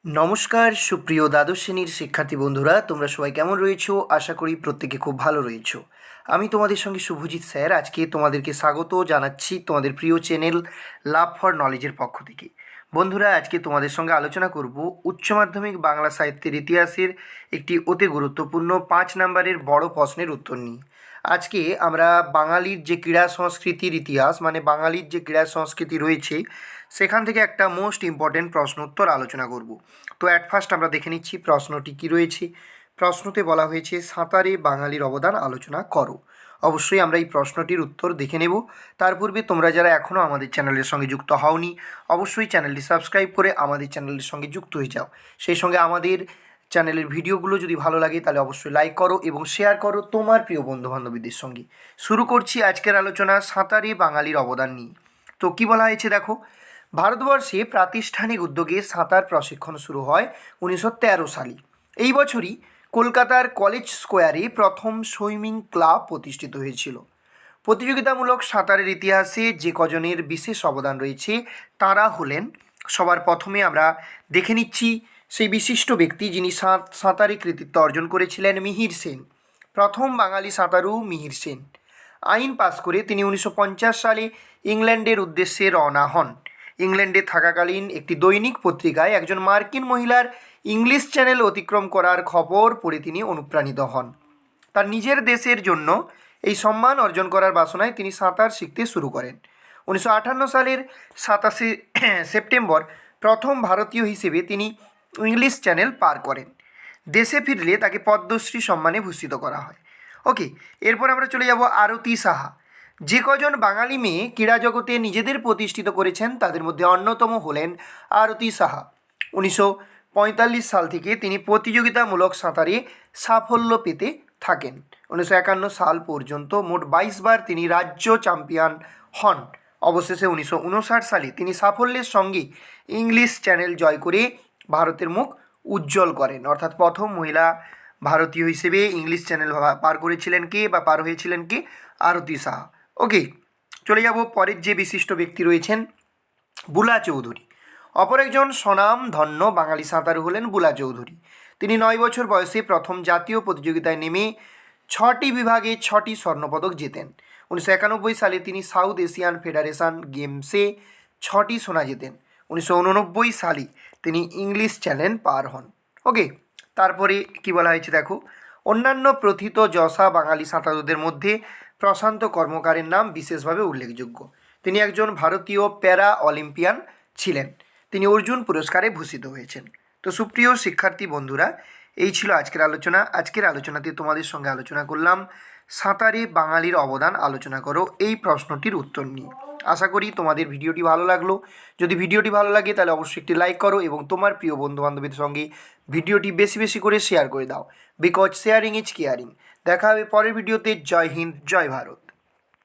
নমস্কার সুপ্রিয় দ্বাদশ শ্রেণীর শিক্ষার্থী বন্ধুরা, তোমরা সবাই কেমন রয়েছো? আশা করি প্রত্যেকে খুব ভালো রয়েছো। আমি তোমাদের সঙ্গে শুভজিৎ স্যার আজকে তোমাদেরকে স্বাগত জানাচ্ছি তোমাদের প্রিয় চ্যানেল লাভ ফর নলেজের পক্ষ থেকে। বন্ধুরা, আজকে তোমাদের সঙ্গে আলোচনা করব উচ্চ মাধ্যমিক বাংলা সাহিত্যের ইতিহাসের একটি অতি গুরুত্বপূর্ণ 5 নম্বরের বড় প্রশ্নের উত্তর নিয়ে। আজকে আমরা বাঙালির যে ক্রীড়া সংস্কৃতির ইতিহাস, মানে বাঙালির যে ক্রীড়া সংস্কৃতি রয়েছে সেখান থেকে একটা মোস্ট ইম্পর্টেন্ট প্রশ্ন উত্তর আলোচনা করব। তো অ্যাট ফার্স্ট আমরা দেখে নিচ্ছি প্রশ্নটি কী রয়েছে। প্রশ্নতে বলা হয়েছে সাঁতারে বাঙালির অবদান আলোচনা করো। অবশ্যই আমরা এই প্রশ্নটির উত্তর দেখে নেব। তার পূর্বে তোমরা যারা এখনও আমাদের চ্যানেলের সঙ্গে যুক্ত হওনি, অবশ্যই চ্যানেলটি সাবস্ক্রাইব করে আমাদের চ্যানেলের সঙ্গে যুক্ত হয়ে যাও। সেই সঙ্গে আমাদের চ্যানেলের ভিডিওগুলো যদি ভালো লাগে তাহলে অবশ্যই লাইক করো এবং শেয়ার করো তোমার প্রিয় বন্ধুবান্ধবীদের সঙ্গে। শুরু করছি আজকের আলোচনা সাঁতারে বাঙালির অবদান নিয়ে। তো কী বলা হয়েছে দেখো, ভারতবর্ষে প্রাতিষ্ঠানিক উদ্যোগে সাঁতার প্রশিক্ষণ শুরু হয় 1913 সালে। এই বছরই কলকাতার কলেজ স্কোয়ারে প্রথম সুইমিং ক্লাব প্রতিষ্ঠিত হয়েছিল। প্রতিযোগিতামূলক সাঁতারের ইতিহাসে যে কজনের বিশেষ অবদান রয়েছে তারা হলেন, সবার প্রথমে আমরা দেখে নিচ্ছি সেই বিশিষ্ট ব্যক্তি যিনি সাঁতারে কৃতিত্ব অর্জন করেছিলেন, মিহির সেন। প্রথম বাঙালি সাঁতারু মিহির সেন। আইন পাস করে তিনি 1950 সালে ইংল্যান্ডের উদ্দেশ্যে রওনা হন। ইংল্যান্ডে থাকাকালীন একটি দৈনিক পত্রিকায় একজন মার্কিন মহিলার ইংলিশ চ্যানেল অতিক্রম করার খবর পড়ে তিনি অনুপ্রাণিত হন। তার নিজের দেশের জন্য এই সম্মান অর্জন করার বাসনায় তিনি সাঁতার শিখতে শুরু করেন। 1958 সালের 27 সেপ্টেম্বর প্রথম ভারতীয় হিসেবে তিনি ইংলিশ চ্যানেল পার করেন। দেশে ফিরলে তাকে পদ্মশ্রী সম্মানে ভূষিত করা হয়। ওকে, এরপর আমরা চলে যাব আরতি সাহা। যে কজন বাঙালি মেয়ে ক্রীড়া জগতে নিজেদের প্রতিষ্ঠিত করেছেন তাদের মধ্যে অন্যতম হলেন আরতি সাহা। 1945 সাল থেকে তিনি প্রতিযোগিতামূলক সাঁতারে সাফল্য পেতে থাকেন। 1951 সাল পর্যন্ত মোট 22 বার তিনি রাজ্য চ্যাম্পিয়ন হন। অবশেষে 1959 সালে তিনি সাফল্যের সঙ্গে ইংলিশ চ্যানেল জয় করে ভারতের মুখ উজ্জ্বল করেন। অর্থাৎ প্রথম মহিলা ভারতীয় হিসেবে ইংলিশ চ্যানেল পার করেছিলেন কে বা পার হয়েছিলেন কে? আরতি সাহা। ওকে, চলে যাব পরের যে বিশিষ্ট ব্যক্তি রয়েছেন, বুলা চৌধুরী। অপর একজন স্বনামধন্য বাঙালি সাঁতারু হলেন বুলা চৌধুরী। তিনি 9 বছর বয়সে প্রথম জাতীয় প্রতিযোগিতায় নেমে 6টি বিভাগে 6টি স্বর্ণপদক জেতেন। 1991 সালে তিনি সাউথ এশিয়ান ফেডারেশন গেমসে 6টি সোনা জেতেন। 1989 সালে তিনি ইংলিশ চ্যানেল পার হন। ওকে, তারপরে কি বলা হয়েছে দেখো, অন্যান্য প্রথিত যশা বাঙালি সাঁতারুদের মধ্যে প্রশান্ত কর্মকারের নাম বিশেষভাবে উল্লেখযোগ্য। তিনি একজন ভারতীয় প্যারা অলিম্পিয়ান ছিলেন। তিনি অর্জুন পুরস্কারে ভূষিত হয়েছেন। তো সুপ্রিয় শিক্ষার্থী বন্ধুরা, এই ছিল আজকের আলোচনা। আজকের আলোচনাতে তোমাদের সঙ্গে আলোচনা করলাম সাঁতারে বাঙালির অবদান আলোচনা করো এই প্রশ্নটির উত্তর নিয়ে। আশা করি তোমাদের ভিডিওটি ভালো লাগলো। যদি ভিডিওটি ভালো লাগে তাহলে অবশ্যই একটি লাইক করো এবং তোমার প্রিয় বন্ধুবান্ধবীদের সঙ্গে ভিডিওটি বেশি বেশি করে শেয়ার করে দাও, বিকজ শেয়ারিং ইজ কেয়ারিং। দেখা হবে পরের ভিডিওতে। জয় হিন্দ, জয় ভারত।